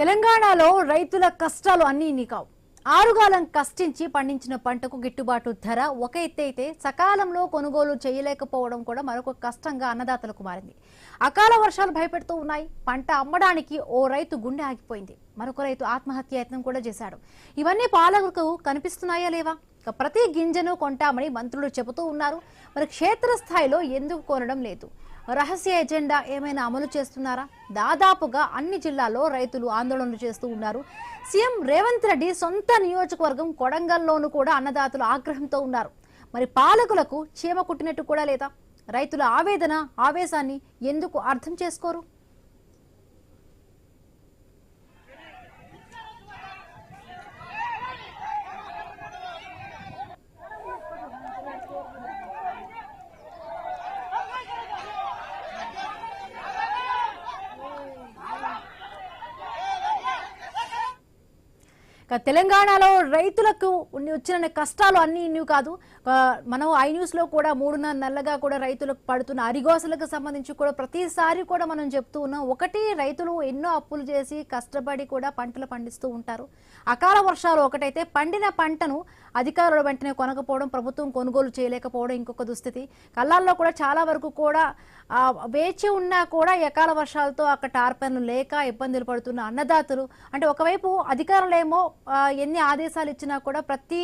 తెలంగాణలో రైతుల కష్టాలు అన్నీ ఇన్ని కావు. ఆరుగాలం కష్టించి పండించిన పంటకు గిట్టుబాటు ధర ఒక ఎత్తు అయితే సకాలంలో కొనుగోలు చేయలేకపోవడం కూడా మరొక కష్టంగా అన్నదాతలకు మారింది. అకాల వర్షాలు భయపెడుతూ ఉన్నాయి. పంట అమ్మడానికి ఓ రైతు గుండె ఆగిపోయింది. మరొక రైతు ఆత్మహత్య యత్నం కూడా చేశాడు. ఇవన్నీ పాలకులకు కనిపిస్తున్నాయా లేవా? ప్రతి గింజను కొంటామని మంత్రులు చెబుతూ ఉన్నారు. మరి క్షేత్రస్థాయిలో ఎందుకు కొనడం లేదు? రహస్య ఎజెండా ఏమైనా అమలు చేస్తున్నారా? దాదాపుగా అన్ని జిల్లాల్లో రైతులు ఆందోళనలు చేస్తూ ఉన్నారు. సీఎం రేవంత్ రెడ్డి సొంత నియోజకవర్గం కొడంగల్లోనూ కూడా అన్నదాతలు ఆగ్రహంతో ఉన్నారు. మరి పాలకులకు చీమ కుట్టినట్టు కూడా లేదా? రైతుల ఆవేదన ఆవేశాన్ని ఎందుకు అర్థం చేసుకోరు? తెలంగాణలో రైతులకు వచ్చిన కష్టాలు అన్ని ఇన్ని కాదు. మనం ఐ న్యూస్ లో కూడా 3.5 నెలలుగా కూడా రైతులకు పడుతున్న అరిగోసలకు సంబంధించి కూడా ప్రతిసారి కూడా మనం చెప్తూ ఉన్నాం. ఒకటి, రైతులు ఎన్నో అప్పులు చేసి కష్టపడి కూడా పంటలు పండిస్తూ ఉంటారు. అకాల వర్షాలు ఒకటైతే పండిన పంటను అధికారులు వెంటనే కొనకపోవడం, ప్రభుత్వం కొనుగోలు చేయలేకపోవడం ఇంకొక దుస్థితి. కళ్ళాల్లో కూడా చాలా వరకు కూడా వేచి ఉన్నా కూడా అకాల వర్షాలతో అక్కడ టార్పర్లు లేక ఇబ్బందులు పడుతున్న అన్నదాతలు. అంటే ఒకవైపు అధికారులేమో ఎన్ని ఆదేశాలు ఇచ్చినా కూడా ప్రతి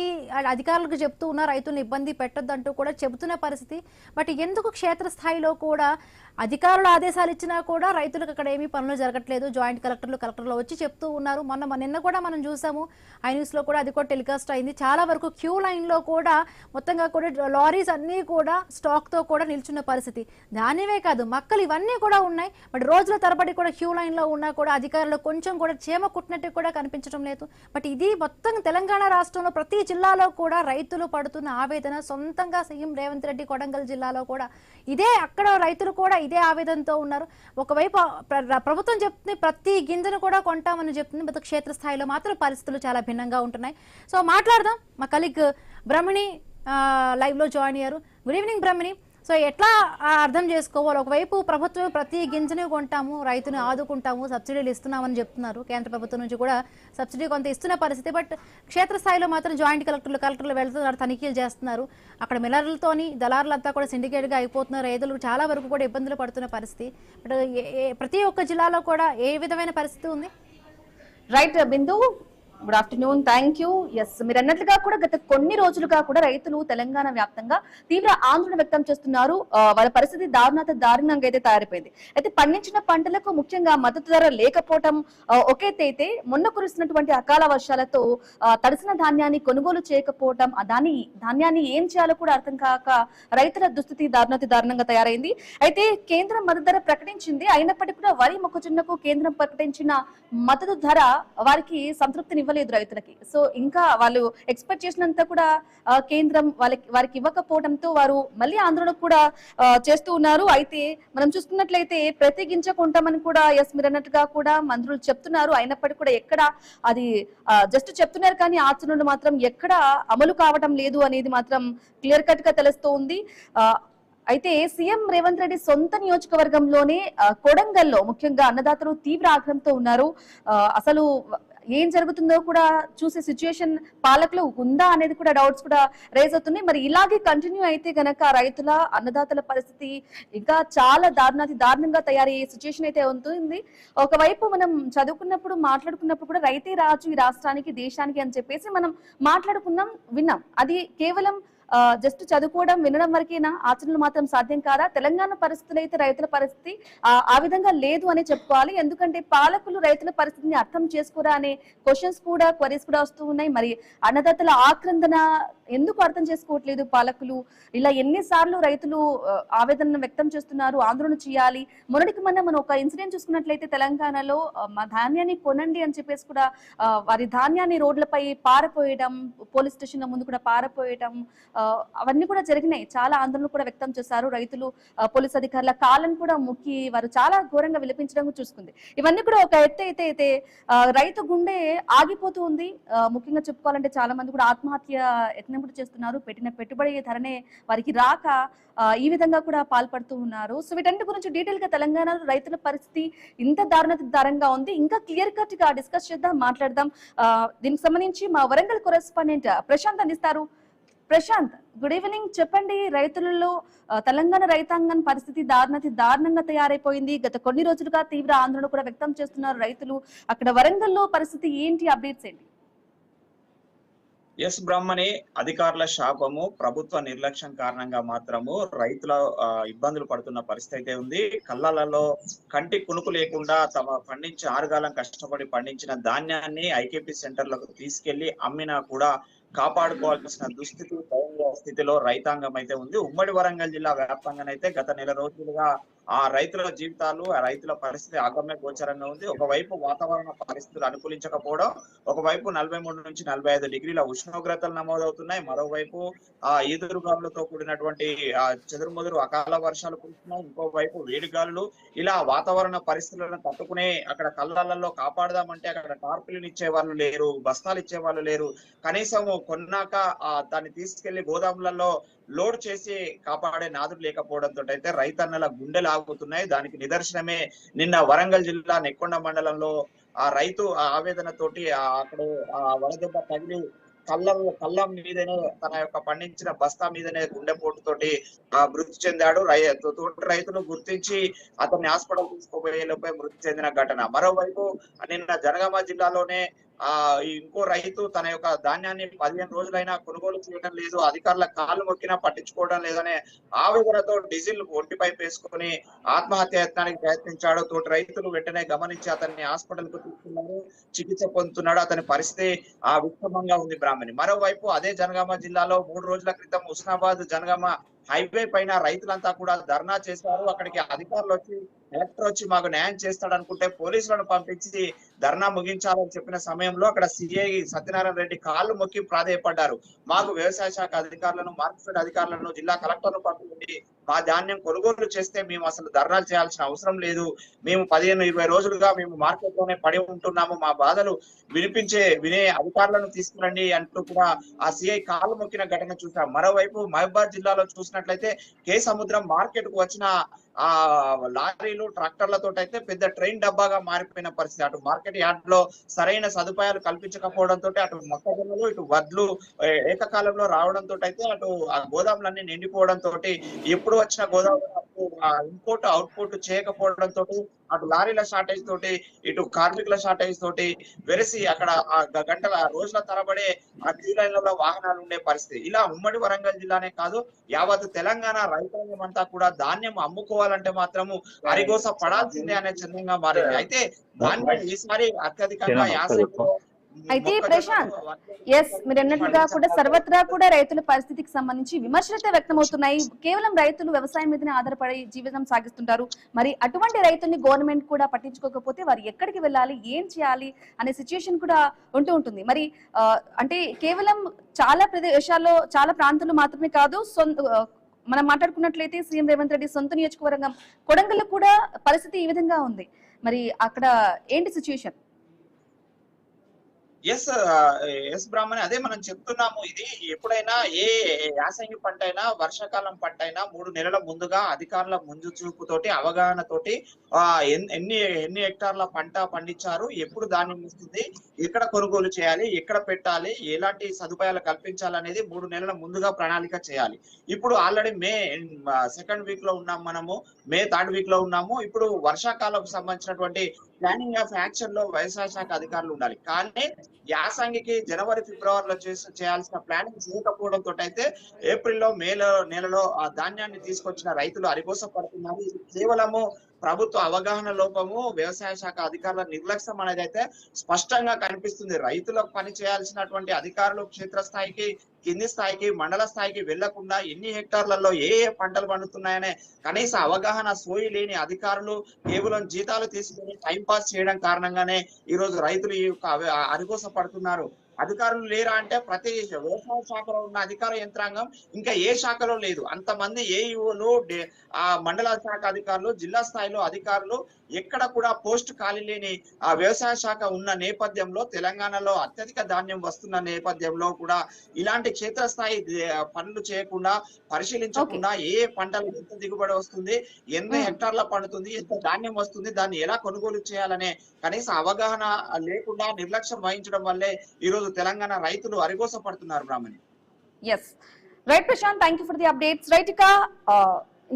అధికారులకు చెప్తూ ఉన్న రైతులను ఇబ్బంది పెట్టొద్దంటూ కూడా చెబుతున్న పరిస్థితి. బట్ ఎందుకు క్షేత్రస్థాయిలో కూడా అధికారులు ఆదేశాలు ఇచ్చినా కూడా రైతులకు అక్కడ ఏమీ పనులు జరగట్లేదు? జాయింట్ కలెక్టర్లు వచ్చి చెప్తూ ఉన్నారు. నిన్న కూడా మనం చూసాము, ఐ న్యూస్ లో కూడా అది కూడా టెలికాస్ట్ అయింది. చాలా వరకు క్యూ లైన్ లో కూడా మొత్తంగా కూడా లారీస్ అన్ని కూడా స్టాక్ తో కూడా నిల్చున్న పరిస్థితి. దానివే కాదు, మక్కలు ఇవన్నీ కూడా ఉన్నాయి. బట్ రోజుల తరబడి కూడా క్యూ లైన్ లో ఉన్నా కూడా అధికారులు కొంచెం కూడా చీమ కుట్టినట్టు కూడా కనిపించడం లేదు. బట్ ఇది మొత్తం తెలంగాణ రాష్ట్రంలో ప్రతి జిల్లాలో కూడా రైతులు పడుతున్న ఆవేదన. సొంతంగా సీఎం రేవంత్ రెడ్డి కొడంగల్ జిల్లాలో కూడా ఇదే, అక్కడ రైతులు కూడా ఇదే ఆవేదనతో ఉన్నారు. ఒకవైపు ప్రభుత్వం చెప్తుంది ప్రతి గింజను కూడా కొంటామని చెప్తుంది, బట్ క్షేత్రస్థాయిలో మాత్రం పరిస్థితులు చాలా భిన్నంగా ఉంటున్నాయి. సో మాట్లాడదాం. మా కలీగ్ బ్రహ్మణి లైవ్ లో జాయిన్ అయ్యారు. గుడ్ ఈవినింగ్ బ్రహ్మణి. సో ఎట్లా అర్థం చేసుకోవాలి? ఒకవైపు ప్రభుత్వం ప్రతి గింజను కొంటాము, రైతుని ఆదుకుంటాము, సబ్సిడీలు ఇస్తున్నామని చెప్తున్నారు. కేంద్ర ప్రభుత్వం నుంచి కూడా సబ్సిడీ కొంత ఇస్తున్న పరిస్థితి. బట్ క్షేత్రస్థాయిలో మాత్రం జాయింట్ కలెక్టర్లు వెళ్తున్నారు, తనిఖీలు చేస్తున్నారు. అక్కడ మిల్లర్లతోని దళారులంతా కూడా సిండికేట్గా అయిపోతున్నారు. రైతులు చాలా వరకు కూడా ఇబ్బందులు పడుతున్న పరిస్థితి. బట్ ప్రతి ఒక్క జిల్లాలో కూడా ఏ విధమైన పరిస్థితి ఉంది? Right Bindu, good afternoon, thank you. Yes, మీరు అన్నట్లుగా కూడా గత కొన్ని రోజులుగా కూడా రైతులు తెలంగాణ వ్యాప్తంగా తీవ్ర ఆందోళన వ్యక్తం చేస్తున్నారు. వాళ్ళ పరిస్థితి దారుణంగా అయితే తయారైపోయింది. అయితే పండించిన పంటలకు ముఖ్యంగా మద్దతు ధర లేకపోవటం ఒకేతైతే, మొన్న కురుస్తున్నటువంటి అకాల వర్షాలతో తడిసిన ధాన్యాన్ని కొనుగోలు చేయకపోవటం, ధాన్యాన్ని ఏం చేయాలో కూడా అర్థం కాక రైతుల దుస్థితి దారుణంగా తయారైంది. అయితే కేంద్రం మద్దతు ధర ప్రకటించింది. అయినప్పటికీ కూడా వరి మొక్కజొన్నకు కేంద్రం ప్రకటించిన మద్దతు ధర వారికి సంతృప్తిని ఇవ్వలేదు రైతులకి. సో ఇంకా వాళ్ళు ఎక్స్పెక్ట్ చేసినంత కూడా కేంద్రం వారికి ఇవ్వకపోవడంతో వారు మళ్ళీ ఆందోళన కూడా చేస్తూ ఉన్నారు. అయితే మనం చూసుకున్నట్లయితే ప్రతి గింజ కొంటామని కూడా మీరు అన్నట్టుగా కూడా మంత్రులు చెప్తున్నారు. అయినప్పటికీ కూడా ఎక్కడ అది జస్ట్ చెప్తున్నారు, కానీ ఆచరణలు మాత్రం ఎక్కడ అమలు కావటం లేదు అనేది మాత్రం క్లియర్ కట్ గా తెలుస్తూ ఉంది. అయితే సీఎం రేవంత్ రెడ్డి సొంత నియోజకవర్గంలోనే కొడంగల్లో ముఖ్యంగా అన్నదాతలు తీవ్ర ఆగ్రహంతో ఉన్నారు. అసలు ఏం జరుగుతుందో కూడా చూసే సిచ్యుయేషన్ పాలకులు ఉందా అనేది కూడా డౌట్స్ కూడా రేజ్ అవుతున్నాయి. మరి ఇలాగే కంటిన్యూ అయితే గనక రైతుల అన్నదాతల పరిస్థితి ఇంకా చాలా దారుణంగా తయారయ్యే సిచ్యుయేషన్ అయితే ఉంటుంది. ఒకవైపు మనం చదువుకున్నప్పుడు మాట్లాడుకున్నప్పుడు కూడా రైతే రాజు ఈ రాష్ట్రానికి దేశానికి అని చెప్పేసి మనం విన్నాం. అది కేవలం జస్ట్ చదువుకోవడం వినడం వరకేనా? ఆచరణలు మాత్రం సాధ్యం కాదా? తెలంగాణ పరిస్థితులు అయితే రైతుల పరిస్థితి ఆ విధంగా లేదు అని చెప్పుకోవాలి. ఎందుకంటే పాలకులు రైతుల పరిస్థితిని అర్థం చేసుకోరా అనే క్వశ్చన్స్ కూడా, క్వరీస్ కూడా వస్తూ ఉన్నాయి. మరి అన్నదాతల ఆక్రందన ఎందుకు అర్థం చేసుకోవట్లేదు పాలకులు? ఇలా ఎన్నిసార్లు రైతులు ఆవేదన వ్యక్తం చేస్తున్నారు, ఆందోళన చేయాలి. మొన్నటికి మనం ఒక ఇన్సిడెంట్ చూసుకున్నట్లయితే తెలంగాణలో మా ధాన్యాన్ని కొనండి అని చెప్పేసి కూడా వారి ధాన్యాన్ని రోడ్లపై పారపోయడం, పోలీస్ స్టేషన్ల ముందు కూడా పారపోయడం, అవన్నీ కూడా జరిగినాయి. చాలా ఆందోళన కూడా వ్యక్తం చేశారు రైతులు. పోలీస్ అధికారుల కాళ్ళను కూడా మొక్కి వారు చాలా ఘోరంగా విలపించడం చూసుకుంది. ఇవన్నీ కూడా ఒక ఎత్తు అయితే రైతు గుండె ఆగిపోతూ ఉంది. ముఖ్యంగా చెప్పుకోవాలంటే చాలా మంది కూడా ఆత్మహత్య యత్నం కూడా చేస్తున్నారు. పెట్టిన పెట్టుబడి ధరనే వారికి రాక ఈ విధంగా కూడా పాల్పడుతూ ఉన్నారు. సో వీటన్నిటి గురించి డీటెయిల్ గా తెలంగాణలో రైతుల పరిస్థితి ఇంత దారుణంగా ఉంది. ఇంకా క్లియర్ కట్ గా డిస్కస్ చేద్దాం, మాట్లాడదాం. దీనికి సంబంధించి మా వరంగల్ కొరెస్పాండెంట్ ప్రశాంత్ అందిస్తారు. Prashant, good evening. చెప్పండి, రైతులలో తెలంగాణ రైతాంగం పరిస్థితి దారుణంగా తయారైపోయింది. గత కొన్ని రోజులుగా తీవ్ర ఆందోళన కూడా వ్యక్తం చేస్తున్నారు రైతులు. అక్కడ వరంగల్లో పరిస్థితి ఏంటి, అప్డేట్స్ ఏంటి? ఎస్ బ్రహ్మణి, అధికారుల శాపము, ప్రభుత్వ నిర్లక్ష్యం కారణంగా మాత్రము రైతుల ఇబ్బందులు పడుతున్న పరిస్థితి అయితే ఉంది. కళ్ళలలో కంటి కునుకు లేకుండా తమ పండించి ఆరుగాలం కష్టపడి పండించిన ధాన్యాన్ని ఐకేపీ సెంటర్లకు తీసుకెళ్లి అమ్మినా కూడా కాపాడుకోవాల్సిన దుస్థితి, దయనీయ స్థితిలో రైతాంగం అయితే ఉంది. ఉమ్మడి వరంగల్ జిల్లా వ్యాప్తంగానైతే గత నెల రోజులుగా ఆ రైతుల జీవితాలు, ఆ రైతుల పరిస్థితి అగమ్య గోచరంగా ఉంది. ఒకవైపు వాతావరణ పరిస్థితులు అనుకూలించకపోవడం, ఒకవైపు 43 నుంచి 45 డిగ్రీల ఉష్ణోగ్రతలు నమోదవుతున్నాయి. మరోవైపు ఈదురుగాలులతో కూడినటువంటి చెదురుమదురు అకాల వర్షాలు కురుస్తున్నాయి. ఇంకోవైపు వేడిగాలులు. ఇలా వాతావరణ పరిస్థితులను తట్టుకునే అక్కడ కళ్ళల్లో కాపాడదామంటే అక్కడ టార్పులను ఇచ్చే వాళ్ళు లేరు, బస్తాలు ఇచ్చే వాళ్ళు లేరు. కనీసం కొన్నాక దాన్ని తీసుకెళ్లి గోదాములలో లోడ్ చేసి కాపాడే నాదులు లేకపోవడంతో అయితే రైతన్నల గుండెలు ఆగుతున్నాయి. దానికి నిదర్శనమే నిన్న వరంగల్ జిల్లా నెక్కొండ మండలంలో ఆ రైతు ఆవేదనతోటి అక్కడ వడదెబ్బ తగిలి కళ్ళం మీదనే తన యొక్క పండించిన బస్తా మీదనే గుండెపోటుతోటి మృతి చెందాడు. తోటి రైతును గుర్తించి అతన్ని హాస్పిటల్ తీసుకుపోయేలోపై మృతి చెందిన ఘటన. మరోవైపు నిన్న జనగామ జిల్లాలోనే ఇంకో రైతు తన యొక్క ధాన్యాన్ని 15 రోజులైనా కొనుగోలు చేయడం లేదు, అధికారుల కాళ్ళు మొక్కినా పట్టించుకోవడం లేదనే ఆవేదనతో డీజిల్ ఒంటిపై వేసుకుని ఆత్మహత్య యత్నానికి ప్రయత్నించాడు. తోటి రైతులు వెంటనే గమనించి అతన్ని హాస్పిటల్ కు తీసుకున్నారు, చికిత్స పొందుతున్నాడు. అతని పరిస్థితి విషమంగా ఉంది బ్రాహ్మణి. మరోవైపు అదే జనగామ జిల్లాలో 3 రోజుల క్రితం హుస్నాబాద్ జనగామ హైవే పైన రైతులంతా కూడా ధర్నా చేశారు. అక్కడికి అధికారులు వచ్చి, కలెక్టర్ వచ్చి మాకు న్యాయం చేస్తాడు అనుకుంటే పోలీసులను పంపించి ధర్నా ముగించాలని చెప్పిన సమయంలో అక్కడ సిఐ సత్యనారాయణ రెడ్డి కాళ్ళు మొక్కి ప్రాధేయపడ్డారు. మాకు వ్యవసాయ శాఖ అధికారులను, మార్కెట్ అధికారులను, జిల్లా కలెక్టర్ను పంపించి మా ధాన్యం కొనుగోలు చేస్తే మేము అసలు ధర్నాలు చేయాల్సిన అవసరం లేదు, మేము 15-20 రోజులుగా మేము మార్కెట్ లోనే పడి ఉంటున్నాము, మా బాధలు వినే అధికారులను తీసుకురండి అంటూ కూడా ఆ సిఐ కాళ్ళు మొక్కిన ఘటన చూసాం. మరోవైపు మహబూబాద్ జిల్లాలో చూసినట్లయితే కే సముద్రం మార్కెట్ కు వచ్చిన లారీలు, ట్రాక్టర్లతో అయితే పెద్ద ట్రైన్ డబ్బాగా మారిపోయిన పరిస్థితి. అటు మార్కెట్ యార్డ్ లో సరైన సదుపాయాలు కల్పించకపోవడంతో అటు మొక్కజొన్నలు, ఇటు వడ్లు ఏకకాలంలో రావడంతో అయితే అటు గోదాములన్నీ నిండిపోవడంతో ఎప్పుడు వచ్చిన గోదాములు ఇంపోర్ట్ అవుట్పుట్ చేయకపోవడంతో అటు లారీల షార్టేజ్ తోటి, ఇటు కార్మికుల షార్టేజ్ తోటి వెరసి అక్కడ గంటల రోజుల తరబడే ఆ క్యూ లైన్లలో వాహనాలు ఉండే పరిస్థితి. ఇలా ఉమ్మడి వరంగల్ జిల్లానే కాదు, యావత్ తెలంగాణ రైతాంగం అంతా కూడా ధాన్యం అమ్ముకోవాలంటే మాత్రము అరిగోస పడాల్సిందే అనే చందంగా మారింది. అయితే ధాన్యం ఈసారి అత్యధికంగా యాసంగిలో అయితే ప్రశాంత్, ఎస్ మీరు అన్నట్లుగా కూడా సర్వత్రా కూడా రైతుల పరిస్థితికి సంబంధించి విమర్శలతో వ్యక్తమవుతున్నాయి. కేవలం రైతులు వ్యవసాయం మీదనే ఆధారపడి జీవితం సాగిస్తుంటారు. మరి అటువంటి రైతుల్ని గవర్నమెంట్ కూడా పట్టించుకోకపోతే వారు ఎక్కడికి వెళ్ళాలి, ఏం చేయాలి అనే సిచ్యుయేషన్ కూడా ఉంటుంది. మరి అంటే కేవలం చాలా ప్రదేశాల్లో, చాలా ప్రాంతాల్లో మాత్రమే కాదు, మనం మాట్లాడుకున్నట్లయితే సీఎం రేవంత్ రెడ్డి సొంత నియోజకవర్గం కొడంగల్లో కూడా పరిస్థితి ఈ విధంగా ఉంది. మరి అక్కడ ఏంటి సిచ్యుయేషన్? ఎస్ బ్రాహ్మణి, అదే మనం చెప్తున్నాము. ఇది ఎప్పుడైనా ఏ యాసంగి పంట అయినా, వర్షాకాలం పంట అయినా 3 నెలల ముందుగా అధికారుల ముందు చూపుతోటి, అవగాహనతోటి ఎన్ని హెక్టార్ల పంట పండించారు, ఎప్పుడు ధాన్యం వస్తుంది, ఎక్కడ కొనుగోలు చేయాలి, ఎక్కడ పెట్టాలి, ఎలాంటి సదుపాయాలు కల్పించాలనేది 3 నెలల ముందుగా ప్రణాళిక చేయాలి. ఇప్పుడు ఆల్రెడీ మే 2nd వీక్ లో ఉన్నాము, మనము మే 3rd వీక్ లో ఉన్నాము. ఇప్పుడు వర్షాకాలం సంబంధించినటువంటి ప్లానింగ్ ఆఫ్ యాక్షన్ లో వ్యవసాయ శాఖ అధికారులు ఉండాలి. కానీ యాసంగికి జనవరి, ఫిబ్రవరిలో చేయాల్సిన ప్లానింగ్ చేయకపోవడంతో అయితే ఏప్రిల్లో, మే నెలలో ఆ ధాన్యాన్ని తీసుకొచ్చిన రైతులు అరిగోస పడుతున్నారు. ఇది కేవలము ప్రభుత్వ అవగాహన లోపము, వ్యవసాయ శాఖ అధికారుల నిర్లక్ష్యం అనేది అయితే స్పష్టంగా కనిపిస్తుంది. రైతులకు పని చేయాల్సినటువంటి అధికారులు క్షేత్రస్థాయికి, కింది స్థాయికి, మండల స్థాయికి వెళ్లకుండా ఎన్ని హెక్టార్లలో ఏ పంటలు పండుతున్నాయనే కనీస అవగాహన సోయి లేని అధికారులు కేవలం జీతాలు తీసుకుని టైం పాస్ చేయడం కారణంగానే ఈ రోజు రైతులు ఈ అరిగోస పడుతున్నారు. అధికారులు లేరా అంటే ప్రతి వ్యవసాయ శాఖలో ఉన్న అధికార యంత్రాంగం ఇంకా ఏ శాఖలో లేదు. అంతమంది ఏఈఓలు, ఆ మండల శాఖ అధికారులు, జిల్లా స్థాయిలో అధికారులు ఎక్కడ కూడా పోస్ట్ ఖాళీ లేని ఆ వ్యవసాయ శాఖ ఉన్న నేపథ్యంలో, తెలంగాణలో అత్యధిక ధాన్యం వస్తున్న నేపథ్యంలో కూడా ఇలాంటి క్షేత్రస్థాయి పనులు చేయకుండా, పరిశీలించకుండా ఏ పంటలు ఎంత దిగుబడి వస్తుంది, ఎన్ని హెక్టార్ల పండుతుంది, ఎంత ధాన్యం వస్తుంది, దాన్ని ఎలా కొనుగోలు చేయాలనే కనీస అవగాహన లేకుండా నిర్లక్ష్యం వహించడం వల్లే ఈ రోజు తెలంగాణ రైతులు అరిగోస పడుతున్నారు. Brahmani. Yes right Prashant, thank you for the updates. Right, ఇక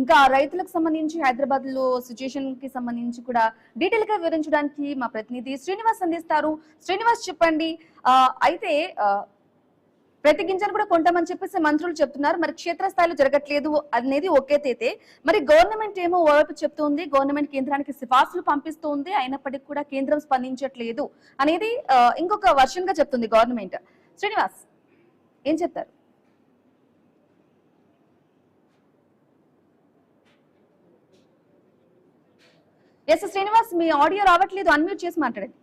ఇంకా రైతులకు సంబంధించి హైదరాబాద్ లో సిచ్యుయేషన్ కి సంబంధించి కూడా డీటెయిల్ గా వివరించడానికి మా ప్రతినిధి శ్రీనివాస్ అందిస్తారు. శ్రీనివాస్ చెప్పండి, అయితే ప్రతి గింజలు కూడా కొంటామని చెప్పేసి మంత్రులు చెప్తున్నారు, మరి క్షేత్రస్థాయిలో జరగట్లేదు అనేది ఒకేతైతే, మరి గవర్నమెంట్ ఏమో ఓవైపు చెప్తుంది, గవర్నమెంట్ కేంద్రానికి సిఫార్సులు పంపిస్తుంది, అయినప్పటికీ కూడా కేంద్రం స్పందించట్లేదు అనేది ఇంకొక వర్షన్ గా చెప్తుంది గవర్నమెంట్. శ్రీనివాస్ ఏం చెప్తారు? ఎస్ శ్రీనివాస్, మీ ఆడియో రావట్లేదు, అన్మ్యూట్ చేసి మాట్లాడండి.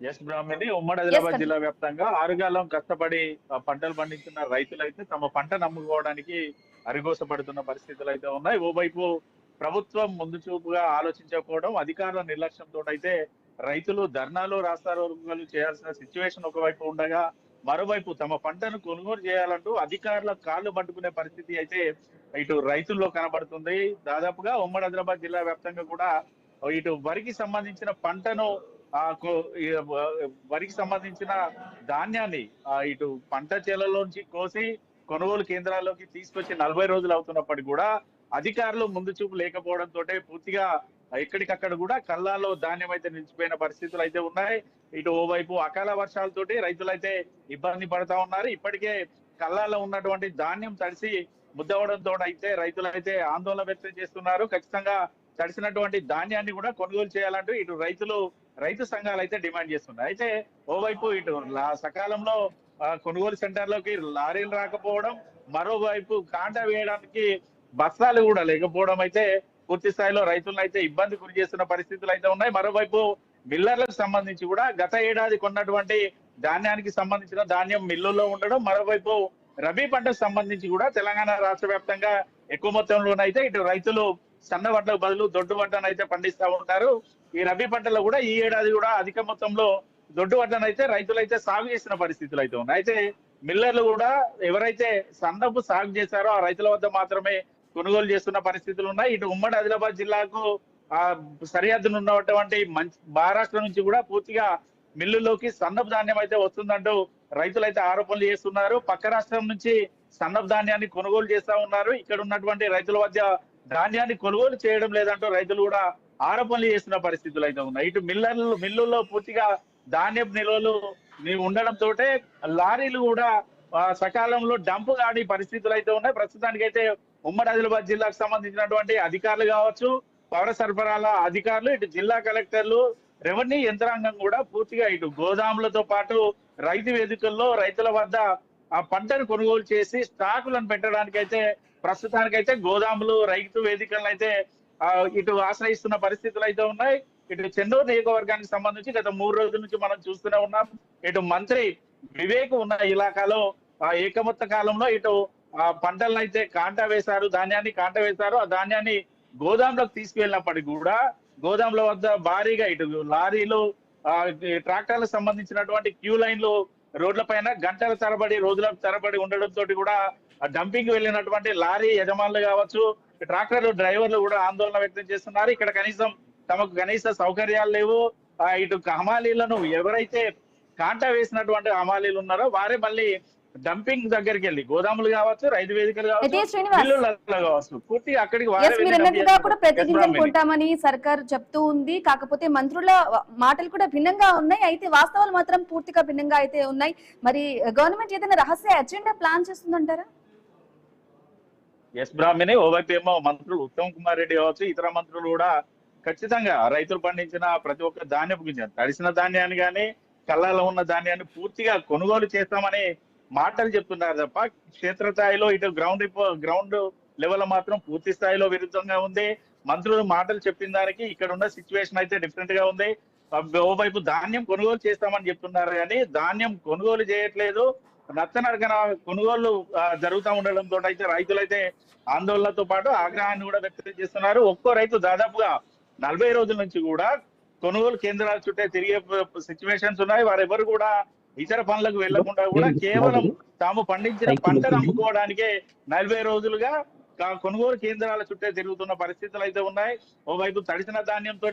ఎస్ బ్రాహ్మణి, ఉమ్మడి ఆదిలాబాద్ జిల్లా వ్యాప్తంగా ఆరుగాలం కష్టపడి పంటలు పండించిన రైతులైతే తమ పంటను అమ్ముకోవడానికి అరిగోసపడుతున్న పరిస్థితులు అయితే ఉన్నాయి. ఓవైపు ప్రభుత్వం ముందు చూపుగా ఆలోచించకపోవడం, అధికారుల నిర్లక్ష్యంతో అయితే రైతులు ధర్నాలు, రాస్తారోకోలు చేయాల్సిన సిచ్యువేషన్ ఒకవైపు ఉండగా, మరోవైపు తమ పంటను కొనుగోలు చేయాలంటూ అధికారుల కాళ్ళు పట్టుకునే పరిస్థితి అయితే ఇటు రైతుల్లో కనబడుతుంది. దాదాపుగా ఉమ్మడి ఆదిలాబాద్ జిల్లా వ్యాప్తంగా కూడా ఇటు వరికి సంబంధించిన పంటను వరికి సంబంధించిన ధాన్యాన్ని ఇటు పంట చేలలోంచి కోసి కొనుగోలు కేంద్రాల్లోకి తీసుకొచ్చి 40 రోజులు అవుతున్నప్పటికీ కూడా అధికారులు ముందు చూపు లేకపోవడంతో పూర్తిగా ఎక్కడికక్కడ కూడా కళ్ళాల్లో ధాన్యం అయితే నిలిచిపోయిన పరిస్థితులు అయితే ఉన్నాయి. ఇటు ఓవైపు అకాల వర్షాలతోటి రైతులైతే ఇబ్బంది పడతా ఉన్నారు. ఇప్పటికే కళ్ళాల్లో ఉన్నటువంటి ధాన్యం తడిసి ముద్దవడంతో అయితే రైతులైతే ఆందోళన వ్యక్తం చేస్తున్నారు. ఖచ్చితంగా తడిసినటువంటి ధాన్యాన్ని కూడా కొనుగోలు చేయాలంటూ ఇటు రైతు సంఘాలు అయితే డిమాండ్ చేస్తున్నాయి. అయితే ఓవైపు ఇటు సకాలంలో కొనుగోలు సెంటర్లోకి లారీలు రాకపోవడం, మరోవైపు కాంట వేయడానికి బస్తాలు కూడా లేకపోవడం అయితే పూర్తి స్థాయిలో రైతులను అయితే ఇబ్బంది గురి చేస్తున్న పరిస్థితులు అయితే ఉన్నాయి. మరోవైపు మిల్లర్లకు సంబంధించి కూడా గత ఏడాది కొన్నటువంటి ధాన్యానికి సంబంధించిన ధాన్యం మిల్లుల్లో ఉండడం, మరోవైపు రబీ పంటకు సంబంధించి కూడా తెలంగాణ రాష్ట్ర వ్యాప్తంగా ఎక్కువ మొత్తంలోనైతే ఇటు రైతులు సన్న వడ్లకు బదులు దొడ్డు వడ్లను అయితే పండిస్తా ఉంటారు. ఈ రబీ పంటలో కూడా ఈ ఏడాది కూడా అధిక మొత్తంలో దొడ్డు వడ్లను అయితే రైతులైతే సాగు చేసిన పరిస్థితులు అయితే ఉన్నాయి. అయితే మిల్లర్లు కూడా ఎవరైతే సన్నపు సాగు చేశారో ఆ రైతుల వద్ద మాత్రమే కొనుగోలు చేస్తున్న పరిస్థితులు ఉన్నాయి. ఇటు ఉమ్మడి ఆదిలాబాద్ జిల్లాకు సరిహద్దును ఉన్నటువంటి మహారాష్ట్ర నుంచి కూడా పూర్తిగా మిల్లుల్లోకి సన్నపు ధాన్యం అయితే వస్తుందంటూ రైతులైతే ఆరోపణలు చేస్తున్నారు. పక్క రాష్ట్రం నుంచి సన్నపు ధాన్యాన్ని కొనుగోలు చేస్తా ఉన్నారు. ఇక్కడ ఉన్నటువంటి రైతుల వద్ద ధాన్యాన్ని కొనుగోలు చేయడం లేదంటూ రైతులు కూడా ఆరోపణలు చేస్తున్న పరిస్థితులు అయితే ఉన్నాయి. ఇటు మిల్లుల్లో పూర్తిగా ధాన్యపు నిల్వలు ఉండడంతో లారీలు కూడా సకాలంలో డంపు కాని పరిస్థితులు అయితే ఉన్నాయి. ప్రస్తుతానికి అయితే ఉమ్మడి ఆదిలాబాద్ జిల్లాకు సంబంధించినటువంటి అధికారులు కావచ్చు, పౌర సరఫరాల అధికారులు, ఇటు జిల్లా కలెక్టర్లు, రెవెన్యూ యంత్రాంగం కూడా పూర్తిగా ఇటు గోదాములతో పాటు రైతు వేదికల్లో రైతుల వద్ద ఆ పంటను కొనుగోలు చేసి స్టాకులను పెట్టడానికి అయితే ప్రస్తుతానికైతే గోదాములు, రైతు వేదికలను అయితే ఇటు ఆశ్రయిస్తున్న పరిస్థితులు అయితే ఉన్నాయి. ఇటు చెన్నూరు నియోజకవర్గానికి సంబంధించి గత 3 రోజుల నుంచి మనం చూస్తూనే ఉన్నాం. ఇటు మంత్రి వివేక్ ఉన్న ఇలాకాలో ఏకమొత్త కాలంలో ఇటు పంటలను అయితే కాంటా వేశారు, ధాన్యాన్ని కాంటా వేశారు. ఆ ధాన్యాన్ని గోదాంలోకి తీసుకువెళ్ళినప్పటికీ కూడా గోదాంల వద్ద భారీగా ఇటు లారీలు, ట్రాక్టర్లకు సంబంధించినటువంటి క్యూ లైన్లు రోడ్ల పైన గంటల తరబడి, రోజుల తరబడి ఉండడంతో కూడా డంపింగ్ వెళ్ళినటువంటి లారీ యజమానులు కావచ్చు, ట్రాక్టర్ డ్రైవర్లు కూడా ఆందోళన వ్యక్తం చేస్తున్నారు. ఇక్కడ తమకు కనీస సౌకర్యాలు లేవు. ఇటు హమాలీలను ఎవరైతే కాంటా వేసినటువంటి హమాలీలు ఉన్నారో వారే మళ్ళీ డంపింగ్ దగ్గరికి వెళ్ళి గోదాములు కావచ్చు, రైతు వేదికలు కావచ్చు, పూర్తిగా అక్కడికి ప్రతి గింజలు కొంటామని సర్కార్ చెప్తూ ఉంది. కాకపోతే మంత్రుల మాటలు కూడా భిన్నంగా ఉన్నాయి, అయితే వాస్తవాలు మాత్రం పూర్తిగా భిన్నంగా అయితే ఉన్నాయి. మరి గవర్నమెంట్ ఏదైనా రహస్య అజెండా ప్లాన్ చేస్తుందంటారా? ఎస్ బ్రాహ్మణి, ఓవైపు ఏమో మంత్రులు ఉత్తమ్ కుమార్ రెడ్డి కావచ్చు, ఇతర మంత్రులు కూడా ఖచ్చితంగా రైతులు పండించిన ప్రతి ఒక్క ధాన్యపు గింజ, తడిసిన ధాన్యాన్ని కానీ కళ్ళలో ఉన్న ధాన్యాన్ని పూర్తిగా కొనుగోలు చేస్తామని మాటలు చెప్తున్నారు తప్ప క్షేత్రస్థాయిలో ఇటు గ్రౌండ్ లెవెల్ మాత్రం పూర్తి స్థాయిలో విరుద్ధంగా ఉంది. మంత్రులు మాటలు చెప్పిన దానికి ఇక్కడ ఉన్న సిచ్యువేషన్ అయితే డిఫరెంట్ గా ఉంది. ఓవైపు ధాన్యం కొనుగోలు చేస్తామని చెప్తున్నారు కానీ ధాన్యం కొనుగోలు చేయట్లేదు. నత్తనడకన కొనుగోలు జరుగుతూ ఉండడంతో అయితే రైతులైతే ఆందోళనతో పాటు ఆగ్రహాన్ని కూడా వ్యక్తం చేస్తున్నారు. ఒక్కో రైతు దాదాపుగా 40 రోజుల నుంచి కూడా కొనుగోలు కేంద్రాల చుట్టే తిరిగే సిచ్యువేషన్స్ ఉన్నాయి. వారెవరు కూడా ఇతర పనులకు వెళ్లకుండా కూడా కేవలం తాము పండించిన పంటను అమ్ముకోవడానికే 40 రోజులుగా కొనుగోలు కేంద్రాల చుట్టే తిరుగుతున్న పరిస్థితులు అయితే ఉన్నాయి. ఓవైపు తడిసిన ధాన్యంతో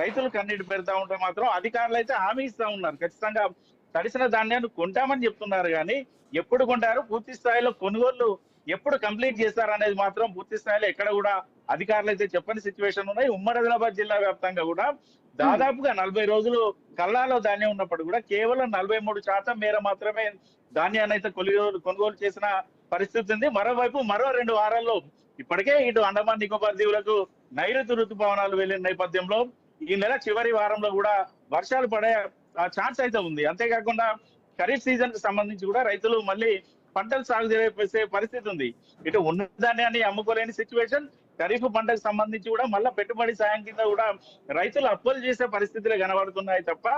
రైతులు కన్నీటి పెడతా ఉంటే మాత్రం అధికారులు అయితే హామీ ఇస్తా ఉన్నారు, ఖచ్చితంగా తడిసిన ధాన్యాన్ని కొంటామని చెప్తున్నారు. కానీ ఎప్పుడు కొంటారు, పూర్తి స్థాయిలో కొనుగోలు ఎప్పుడు కంప్లీట్ చేస్తారు అనేది మాత్రం పూర్తి స్థాయిలో ఎక్కడ కూడా అధికారులు అయితే చెప్పని సిచ్యువేషన్ ఉన్నాయి. ఉమ్మడి ఆదిలాబాద్ జిల్లా వ్యాప్తంగా కూడా దాదాపుగా 40 రోజులు కల్లాలో ధాన్యం ఉన్నప్పుడు కూడా కేవలం 43% మేర మాత్రమే ధాన్యాన్ని అయితే కొనుగోలు చేసిన పరిస్థితి ఉంది. మరోవైపు మరో 2 వారాల్లో ఇప్పటికే ఇటు అండమాన్ నికోబార్ దీవులకు నైరుతి ఋతుపవనాలు వెళ్లిన నేపథ్యంలో ఈ నెల చివరి వారంలో కూడా వర్షాలు పడే ఛాన్స్ అయితే ఉంది. అంతేకాకుండా ఖరీఫ్ సీజన్ కి సంబంధించి కూడా రైతులు మళ్ళీ పంటలు సాగు చేసే పరిస్థితి ఉంది. ఇటు ఉన్న ధాన్యాన్ని అమ్ముకోలేని సిచ్యువేషన్, ఖరీఫ్ పంటకు సంబంధించి కూడా మళ్ళీ పెట్టుబడి సాయం కింద కూడా రైతులు అప్పులు చేసే పరిస్థితులే కనబడుతున్నాయి తప్ప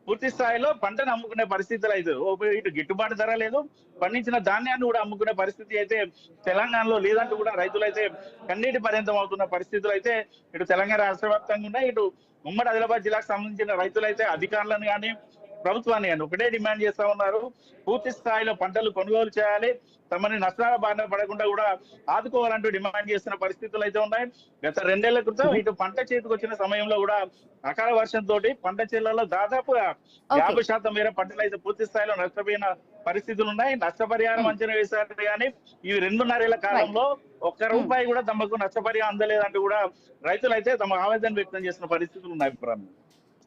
పూర్తి స్థాయిలో పంటను అమ్ముకునే పరిస్థితులు అయితే ఇటు గిట్టుబాటు ధర లేదు, పండించిన ధాన్యాన్ని కూడా అమ్ముకునే పరిస్థితి అయితే తెలంగాణలో లేదంటూ కూడా రైతులు అయితే కన్నీటి పర్యంతం అవుతున్న పరిస్థితులు అయితే ఇటు తెలంగాణ రాష్ట్ర వ్యాప్తంగా ఉన్నాయి. ఇటు ఉమ్మడి ఆదిలాబాద్ జిల్లాకు సంబంధించిన రైతులైతే అధికారులను కానీ ప్రభుత్వాన్ని కానీ ఒకటే డిమాండ్ చేస్తా ఉన్నారు, పూర్తి స్థాయిలో పంటలు కొనుగోలు చేయాలి, తమని నష్టాల బారిన పడకుండా కూడా ఆదుకోవాలంటూ డిమాండ్ చేస్తున్న పరిస్థితులు అయితే ఉన్నాయి. గత 2 ఏళ్ల క్రితం ఇటు పంట చేతికి వచ్చిన సమయంలో కూడా అకాల వర్షంతో పంట చేళ్లలో దాదాపుగా 50% మేర పంటలు అయితే పూర్తి స్థాయిలో నష్టపోయిన పరిస్థితులు ఉన్నాయి. నష్టపరిహారం అంచనా వేశారు కానీ ఈ 2.5 ఏళ్ల కాలంలో ఒక్క రూపాయి కూడా తమకు నష్టపరిహారం అందలేదంటూ కూడా రైతులు అయితే తమ ఆవేదన వ్యక్తం చేసిన పరిస్థితులు ఉన్నాయి. అభిప్రాయం.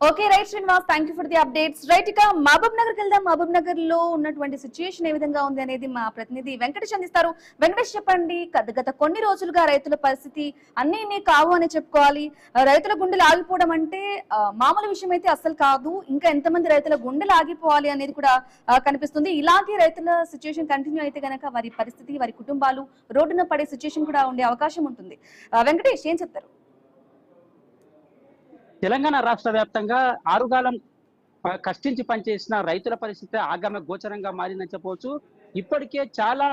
Okay right Srinivas, thank you for the updates. Right, ఇక మహబూబ్ నగర్కి వెళ్దాం. మహబూబ్ నగర్ లో ఉన్నటువంటి సిచ్యుయేషన్ ఏ విధంగా ఉంది అనేది మా ప్రతినిధి వెంకటేష్ అందిస్తారు. వెంకటేష్ చెప్పండి, గత కొన్ని రోజులుగా రైతుల పరిస్థితి అన్ని కావు అని చెప్పుకోవాలి. రైతుల గుండెలు ఆగిపోవడం అంటే మామూలు విషయం అయితే అస్సలు కాదు. ఇంకా ఎంతమంది రైతుల గుండెలు ఆగిపోవాలి అనేది కూడా కనిపిస్తుంది. ఇలాగే రైతుల సిచ్యుయేషన్ కంటిన్యూ అయితే గనక వారి పరిస్థితి, వారి కుటుంబాలు రోడ్డున పడే సిచ్యుయేషన్ కూడా ఉండే అవకాశం ఉంటుంది. వెంకటేష్ ఏం చెప్తారు? తెలంగాణ రాష్ట్ర వ్యాప్తంగా ఆరుగాలం కష్టించి పనిచేసిన రైతుల పరిస్థితి ఆగమ గోచరంగా మారిందని చెప్పవచ్చు. ఇప్పటికే చాలా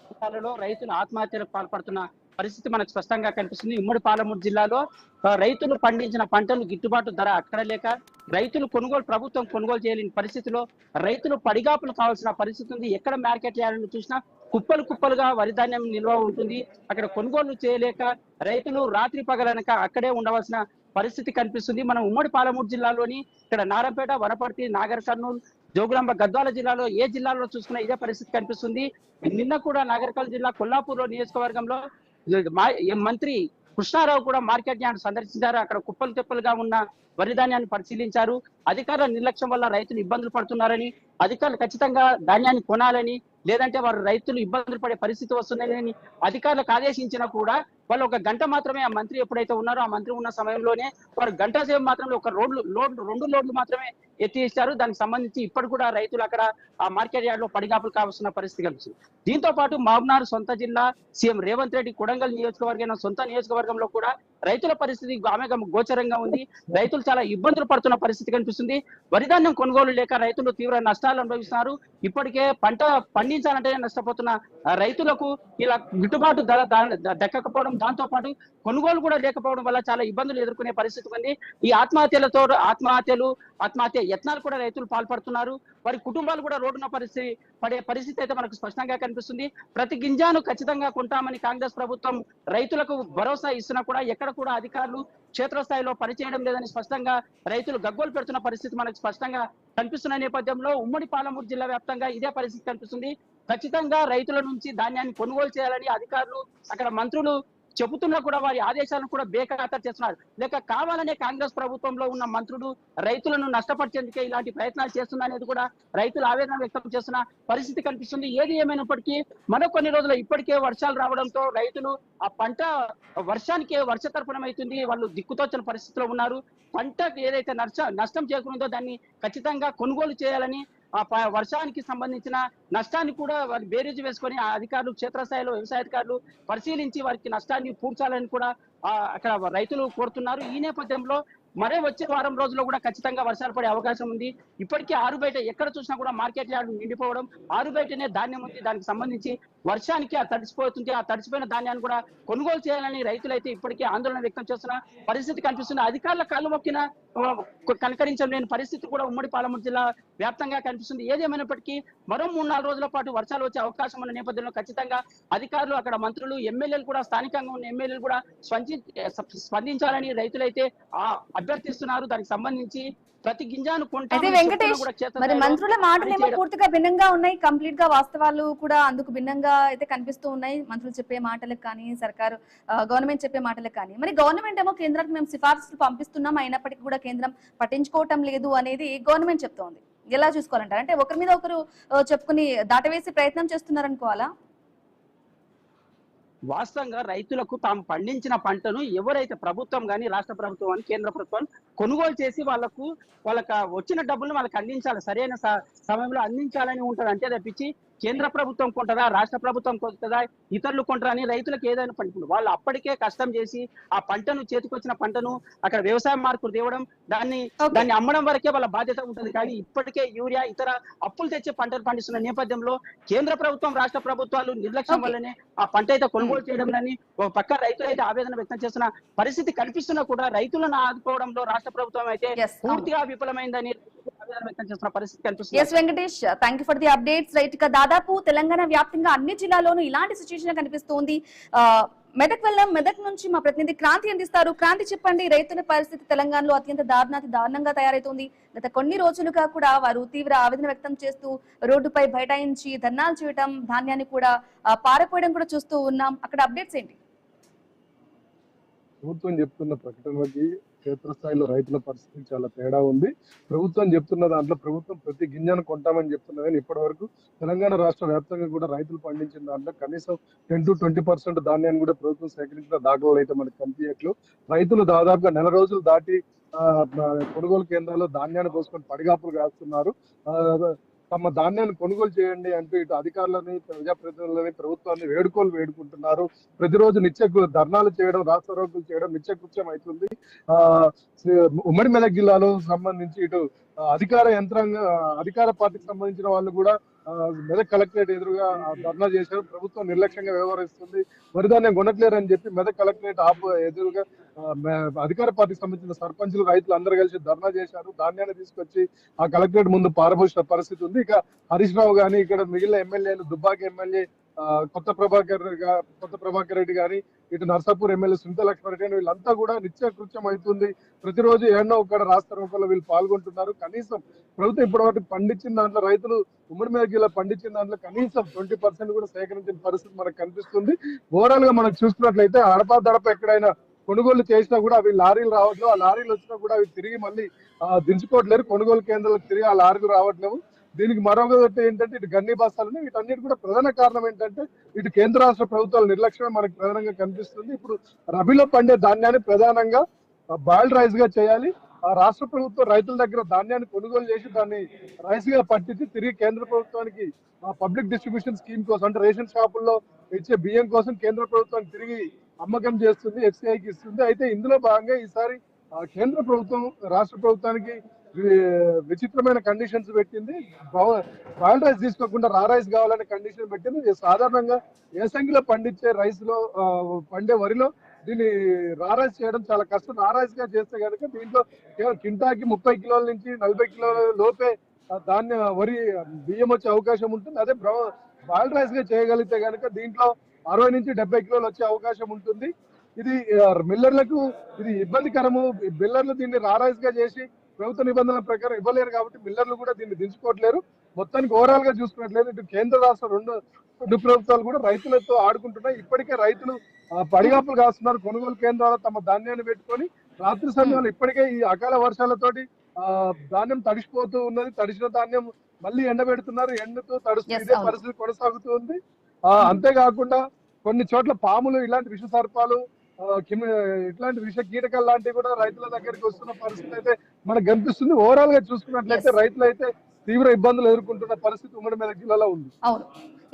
ప్రాంతాలలో రైతులు ఆత్మహత్యలకు పాల్పడుతున్న పరిస్థితి మనకు స్పష్టంగా కనిపిస్తుంది. ఉమ్మడి పాలమూరు జిల్లాలో రైతులు పండించిన పంటలు గిట్టుబాటు ధర అక్కడ లేక రైతులు ప్రభుత్వం కొనుగోలు చేయలేని పరిస్థితిలో రైతులు పడిగాపులు కావాల్సిన పరిస్థితి ఉంది. ఎక్కడ మార్కెట్ యార్డులు చూసినా కుప్పలుగా వరి ధాన్యం నిల్వ ఉంటుంది. అక్కడ కొనుగోలు చేయలేక రైతులు రాత్రి పగలనక అక్కడే ఉండవలసిన పరిస్థితి కనిపిస్తుంది. మనం ఉమ్మడి పాలమూరు జిల్లాలోని ఇక్కడ నారంపేట, వనపర్తి, నాగర్ కర్నూలు, జోగులాంబ, గద్వాల జిల్లాలో ఏ జిల్లాలో చూసుకున్నా ఇదే పరిస్థితి కనిపిస్తుంది. నిన్న కూడా నాగర్ కర్నూలు జిల్లా కొల్లాపూర్ నియోజకవర్గంలో మంత్రి కృష్ణారావు కూడా మార్కెట్ యార్డ్ సందర్శించారు. అక్కడ కుప్పలు తెప్పలుగా ఉన్న వరి ధాన్యాన్ని పరిశీలించారు. అధికారుల నిర్లక్ష్యం వల్ల రైతులు ఇబ్బందులు పడుతున్నారని, అధికారులు ఖచ్చితంగా ధాన్యాన్ని కొనాలని, లేదంటే వారు రైతులు ఇబ్బందులు పడే పరిస్థితి వస్తుందని అధికారులకు ఆదేశించినా కూడా వాళ్ళు 1 గంట మాత్రమే ఆ మంత్రి ఎప్పుడైతే ఉన్నారో ఆ మంత్రి ఉన్న సమయంలోనే వారు గంట సేపు మాత్రమే 2 లోడ్లు మాత్రమే ఎత్తి ఇచ్చారు. దానికి సంబంధించి ఇప్పటి కూడా రైతులు అక్కడ ఆ మార్కెట్ యార్డ్ లో పడిగాపులు కావాల్సిన పరిస్థితి కనిపిస్తుంది. దీంతో పాటు మహబూబ్నగర్ సొంత జిల్లా, సీఎం రేవంత్ రెడ్డి కొడంగల్ నియోజకవర్గం సొంత నియోజకవర్గంలో కూడా రైతుల పరిస్థితి గోచరంగా ఉంది. రైతులు చాలా ఇబ్బందులు పడుతున్న పరిస్థితి కనిపిస్తుంది. వరిధాన్యం కొనుగోలు లేక రైతులు తీవ్ర నష్టాలు అనుభవిస్తున్నారు. ఇప్పటికే పంట పండించాలంటే నష్టపోతున్న రైతులకు ఇలా గిట్టుబాటు ధర దక్కకపోవడం, దాంతో పాటు కొనుగోలు కూడా లేకపోవడం వల్ల చాలా ఇబ్బందులు ఎదుర్కొనే పరిస్థితి ఉంది. ఈ ఆత్మహత్య యత్నాలు కూడా రైతులు పాల్పడుతున్నారు. వారి కుటుంబాలు కూడా రోడ్డున పడే పరిస్థితి అయితే మనకు స్పష్టంగా కనిపిస్తుంది. ప్రతి గింజాను ఖచ్చితంగా కొంటామని కాంగ్రెస్ ప్రభుత్వం రైతులకు భరోసా ఇస్తున్నా కూడా ఎక్కడ కూడా అధికారులు క్షేత్రస్థాయిలో పనిచేయడం లేదని స్పష్టంగా రైతులు గగ్గోలు పెడుతున్న పరిస్థితి మనకు స్పష్టంగా కనిపిస్తున్న నేపథ్యంలో ఉమ్మడి పాలమూరు జిల్లా వ్యాప్తంగా ఇదే పరిస్థితి కనిపిస్తుంది. ఖచ్చితంగా రైతుల నుంచి ధాన్యాన్ని కొనుగోలు చేయాలని అధికారులు, అక్కడ మంత్రులు చెబుతున్నా కూడా వారి ఆదేశాలను కూడా బేఖాతరు చేస్తున్నారు. లేక కావాలనే కాంగ్రెస్ ప్రభుత్వంలో ఉన్న మంత్రులు రైతులను నష్టపరిచేందుకే ఇలాంటి ప్రయత్నాలు చేస్తున్నారనేది కూడా రైతులు ఆవేదన వ్యక్తం చేస్తున్న పరిస్థితి కనిపిస్తుంది. ఏది ఏమైనప్పటికీ మరో కొన్ని రోజులు ఇప్పటికే వర్షాలు రావడంతో రైతులు ఆ పంట వర్షతర్పణమవుతుంది. వాళ్ళు దిక్కుతోచని పరిస్థితిలో ఉన్నారు. పంటకు ఏదైతే నష్టం చేకూరిందో దాన్ని ఖచ్చితంగా కొనుగోలు చేయాలని, ఆ వర్షానికి సంబంధించిన నష్టాన్ని కూడా వారి బేరీజు వేసుకొని ఆ అధికారులు క్షేత్రస్థాయిలో వ్యవసాయ అధికారులు పరిశీలించి వారికి నష్టాన్ని పూడ్చాలని కూడా అక్కడ రైతులు కోరుతున్నారు. ఈ నేపథ్యంలో మరే వచ్చే వారం రోజుల్లో కూడా ఖచ్చితంగా వర్షాలు పడే అవకాశం ఉంది. ఇప్పటికే ఆరు బయట ఎక్కడ చూసినా కూడా మార్కెట్ యార్డ్ నిండిపోవడం, ఆరు బయటనే ధాన్యం ఉంది. దానికి సంబంధించి వర్షానికి తడిసిపోతుంది. ఆ తడిసిపోయిన ధాన్యాన్ని కూడా కొనుగోలు చేయాలని రైతులైతే ఇప్పటికే ఆందోళన వ్యక్తం చేస్తున్న పరిస్థితి కనిపిస్తుంది. అధికారుల కాళ్ళు మొక్కిన కనకరించలేని పరిస్థితి కూడా ఉమ్మడి పాలమూరు జిల్లా వ్యాప్తంగా కనిపిస్తుంది. ఏదేమైనప్పటికీ మరో 3-4 రోజుల పాటు వర్షాలు వచ్చే అవకాశం ఉన్న నేపథ్యంలో ఖచ్చితంగా అధికారులు, అక్కడ మంత్రులు, ఎమ్మెల్యేలు కూడా, స్థానికంగా ఉన్న ఎమ్మెల్యేలు కూడా స్పందించాలని రైతులైతే అభ్యర్థిస్తున్నారు. దానికి సంబంధించి ప్రతి గింజాను అయితే వెంకటేష్, మరి మంత్రుల మాటలేమో పూర్తిగా భిన్నంగా ఉన్నాయి. కంప్లీట్ గా వాస్తవాలు కూడా అందుకు భిన్నంగా అయితే కనిపిస్తూ ఉన్నాయి. మంత్రులు చెప్పే మాటలకు కానీ, సర్కారు గవర్నమెంట్ చెప్పే మాటలకు కానీ. మరి గవర్నమెంట్ ఏమో కేంద్రానికి మేము సిఫార్సులు పంపిస్తున్నాం, అయినప్పటికీ కూడా కేంద్రం పట్టించుకోవటం లేదు అనేది గవర్నమెంట్ చెప్తోంది. ఎలా చూసుకోవాలంటారు? అంటే ఒకరి మీద ఒకరు చెప్పుకుని దాటవేసి ప్రయత్నం చేస్తున్నారనుకోవాలా? వాస్తవంగా రైతులకు తాము పండించిన పంటను ఎవరైతే ప్రభుత్వం కానీ, రాష్ట్ర ప్రభుత్వం కానీ, కేంద్ర ప్రభుత్వం కొనుగోలు చేసి వాళ్ళకు వచ్చిన డబ్బులను వాళ్ళకి అందించాలి, సరైన సమయంలో అందించాలని ఉంటుంది. అంతే తప్పించి కేంద్ర ప్రభుత్వం కొంటదా, రాష్ట్ర ప్రభుత్వం కొంటదా, ఇతరులు కొంటారా అని రైతులకు ఏదైనా పండుతుంది. వాళ్ళు అప్పటికే కష్టం చేసి ఆ పంటను, చేతికొచ్చిన పంటను అక్కడ వ్యవసాయ మార్పులు తేవడం, దాన్ని అమ్మడం వరకే వాళ్ళ బాధ్యత ఉంటుంది. కానీ ఇప్పటికే యూరియా, ఇతర అప్పులు తెచ్చి పంటలు పండిస్తున్న నేపథ్యంలో కేంద్ర ప్రభుత్వం, రాష్ట్ర ప్రభుత్వాలు నిర్లక్ష్యం వల్లనే ఆ పంట అయితే కొనుగోలు చేయడం అని ఒక పక్క రైతులు అయితే ఆవేదన వ్యక్తం చేస్తున్న పరిస్థితి కనిపిస్తున్నా కూడా రైతులను ఆదుకోవడంలో రాష్ట్ర ప్రభుత్వం అయితే పూర్తిగా విఫలమైందని వ్యక్తం చేస్తున్న పరిస్థితి కనిపిస్తుంది. Yes Venkatesh, thank you for the updates. Right, ఇక దాదాపు తెలంగాణ వ్యాప్తంగా అన్ని జిల్లాల్లోనూ ఇలాంటి సిచ్యువేషన్ కనిపిస్తోంది. మెదక్ వెళ్ళాం, మెదక్ నుంచి మా ప్రతినిధి క్రాంతి అందిస్తారు. క్రాంతి, చెప్పండి, రైతుల పరిస్థితి తెలంగాణలో అత్యంత దారుణంగా తయారైతుంది. గత కొన్ని రోజులుగా కూడా వారు తీవ్ర ఆవేదన వ్యక్తం చేస్తూ రోడ్డుపై బైఠాయించి ధర్నాలు చేయడం, ధాన్యాన్ని కూడా పారపోయడం కూడా చూస్తూ ఉన్నాం. అక్కడ అప్డేట్స్ ఏంటి? ప్రభుత్వం చెప్తున్న ప్రకటనలకి క్షేత్రస్థాయిలో రైతుల పరిస్థితి చాలా తేడా ఉంది. ప్రభుత్వం చెప్తున్న దాంట్లో ప్రభుత్వం ప్రతి గింజను కొంటామని చెప్తున్నా కానీ ఇప్పటి వరకు తెలంగాణ రాష్ట్ర వ్యాప్తంగా కూడా రైతులు పండించిన దాంట్లో కనీసం 10-20% ధాన్యాన్ని కూడా ప్రభుత్వం సేకరించిన దాఖలాలు అయితే మనకు కనిపించట్లు. రైతులు దాదాపుగా నెల రోజులు దాటి కొనుగోలు కేంద్రాల్లో ధాన్యాన్ని పోసుకొని పడిగాపులు కాస్తున్నారు. తమ ధాన్యాన్ని కొనుగోలు చేయండి అంటూ ఇటు అధికారులని, ప్రజాప్రతినిధులని, ప్రభుత్వాన్ని వేడుకుంటున్నారు. ప్రతిరోజు ధర్నాలు చేయడం, రాస్తారోకోలు చేయడం నిత్యకృత్యం అవుతుంది. ఉమ్మడి మెదక్ జిల్లాలో సంబంధించి ఇటు అధికార పార్టీకి సంబంధించిన వాళ్ళు కూడా మెదక్ కలెక్టరేట్ ఎదురుగా ధర్నా చేశారు. ప్రభుత్వం నిర్లక్ష్యంగా వ్యవహరిస్తుంది, వరిధాన్యం కొనట్లేరని చెప్పి మెదక్ కలెక్టరేట్ ఎదురుగా అధికార పార్టీకి సంబంధించిన సర్పంచులు, రైతులు అందరూ కలిసి ధర్నా చేశారు. ధాన్యాన్ని తీసుకొచ్చి ఆ కలెక్టరేట్ ముందు పారబోసిన పరిస్థితి ఉంది. ఇక హరీష్ రావు గాని, ఇక్కడ మిగిలిన ఎమ్మెల్యేలు, దుబ్బాక ఎమ్మెల్యే కొత్త ప్రభాకర్ రెడ్డి గాని, ఇటు నర్సాపూర్ ఎమ్మెల్యే సునీత లక్ష్మారెడ్డి వీళ్ళంతా కూడా నిత్యకృత్యం అవుతుంది. ప్రతిరోజు ఏడో ఒక రాస్తారోకోలో వీళ్ళు పాల్గొంటున్నారు. కనీసం ప్రభుత్వం ఇప్పటివరకు పండించిన దాంట్లో, రైతులు ఉమ్మడి మెదక్ జిల్లా పండించిన దాంట్లో కనీసం 20% కూడా సేకరించిన పరిస్థితి మనకు కనిపిస్తుంది. ఓవరాల్ గా మనం చూసుకున్నట్లయితే దడప ఎక్కడైనా కొనుగోలు చేసినా కూడా అవి లారీలు రావట్లేవు. ఆ లారీలు వచ్చినా కూడా అవి తిరిగి మళ్ళీ దించుకోవట్లేరు. కొనుగోలు కేంద్రాలకు తిరిగి ఆ లారీలు రావట్లేవు. దీనికి మరొకటి ఏంటంటే ఇటు గన్ని బస్తాలు, వీటన్నిటి కూడా ప్రధాన కారణం ఏంటంటే ఇటు కేంద్ర రాష్ట్ర ప్రభుత్వాల నిర్లక్ష్యం మనకు ప్రధానంగా కనిపిస్తుంది. ఇప్పుడు రబీలో పండే ధాన్యాన్ని ప్రధానంగా బాయిల్డ్ రైస్ గా చేయాలి. ఆ రాష్ట్ర ప్రభుత్వం రైతుల దగ్గర ధాన్యాన్ని కొనుగోలు చేసి దాన్ని రైస్ గా పట్టించి తిరిగి కేంద్ర ప్రభుత్వానికి పబ్లిక్ డిస్ట్రిబ్యూషన్ స్కీమ్ కోసం, అంటే రేషన్ షాపుల్లో ఇచ్చే బియ్యం కోసం కేంద్ర ప్రభుత్వానికి తిరిగి అమ్మకం చేస్తుంది, ఎఫ్సిఐకి ఇస్తుంది. అయితే ఇందులో భాగంగా ఈసారి కేంద్ర ప్రభుత్వం రాష్ట్ర ప్రభుత్వానికి విచిత్రమైన కండిషన్స్ పెట్టింది. బాయిల్డ్ రైస్ తీసుకోకుండా రా రైస్ కావాలనే కండిషన్ పెట్టింది. సాధారణంగా ఏసంగిలో పండించే రైస్ లో పండే వరిలో దీన్ని రా రైస్ చేయడం చాలా కష్టం. రా రైస్ గా చేస్తే కనుక దీంట్లో కేవలం కింటాకి 30 కిలోల నుంచి 40 కిలోల లోపే వరి బియ్యం వచ్చే అవకాశం ఉంటుంది. అదే బాయిల్డ్ రైస్ గా చేయగలిగితే కనుక దీంట్లో 60 నుంచి 70 కిలోలు వచ్చే అవకాశం ఉంటుంది. ఇది మిల్లర్లకు ఇది ఇబ్బందికరము. మిల్లర్లు దీన్ని రా రైస్ గా చేసి ప్రభుత్వ నిబంధనల ప్రకారం ఇవ్వలేరు కాబట్టి మిల్లర్లు కూడా దీన్ని దించుకోవట్లేరు. మొత్తానికి ఓవరాల్ గా చూసుకున్నట్లయితే ఇటు కేంద్ర రాష్ట్ర రెండు ప్రభుత్వాలు కూడా రైతులతో ఆడుకుంటున్నాయి. ఇప్పటికే రైతులు పడిగాపులు కాస్తున్నారు. కొనుగోలు కేంద్రాల్లో తమ ధాన్యాన్ని పెట్టుకొని రాత్రి సమయంలో ఇప్పటికే ఈ అకాల వర్షాలతోటి ధాన్యం తడిసిపోతూ ఉన్నది. తడిసిన ధాన్యం మళ్ళీ ఎండబెడుతున్నారు. ఎండతో తడుస్తూ ఇదే పరిస్థితి కొనసాగుతూ ఉంది. అంతేకాకుండా కొన్ని చోట్ల పాములు, ఇలాంటి విష సర్పాలు, ఇట్లాంటి విష కీటకాలు లాంటివి కూడా రైతుల దగ్గరికి వస్తున్న పరిస్థితి అయితే మనకు కనిపిస్తుంది. ఓవరాల్ గా చూసుకున్నట్లయితే రైతులు అయితే తీవ్ర ఇబ్బందులు ఎదుర్కొంటున్న పరిస్థితి ఉమ్మడి మెదక్ జిల్లాలో ఉంది. అవును.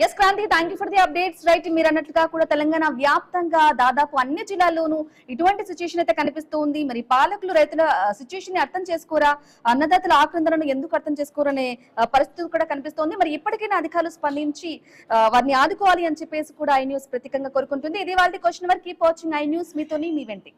Yes Kranti, thank you for the updates. Right, మీరు అన్నట్లుగా కూడా తెలంగాణ వ్యాప్తంగా దాదాపు అన్ని జిల్లాల్లోనూ ఇటువంటి సిచ్యుయేషన్ అయితే కనిపిస్తుంది. మరి పాలకులు రైతుల సిచ్యుయేషన్ ని అర్థం చేసుకోరా, అన్నదాతల ఆక్రందనను ఎందుకు అర్థం చేసుకోరనే పరిస్థితి కూడా కనిపిస్తోంది. మరి ఇప్పటికైనా అధికారులు స్పందించి వారిని ఆదుకోవాలి అని చెప్పేసి కూడా ఐ న్యూస్ ప్రత్యేకంగా కోరుకుంటుంది. ఇది వాళ్ళ క్వశ్చన్ వరకు. కీప్ వాచింగ్ ఐ న్యూస్, మీతోని మీ వెంటి.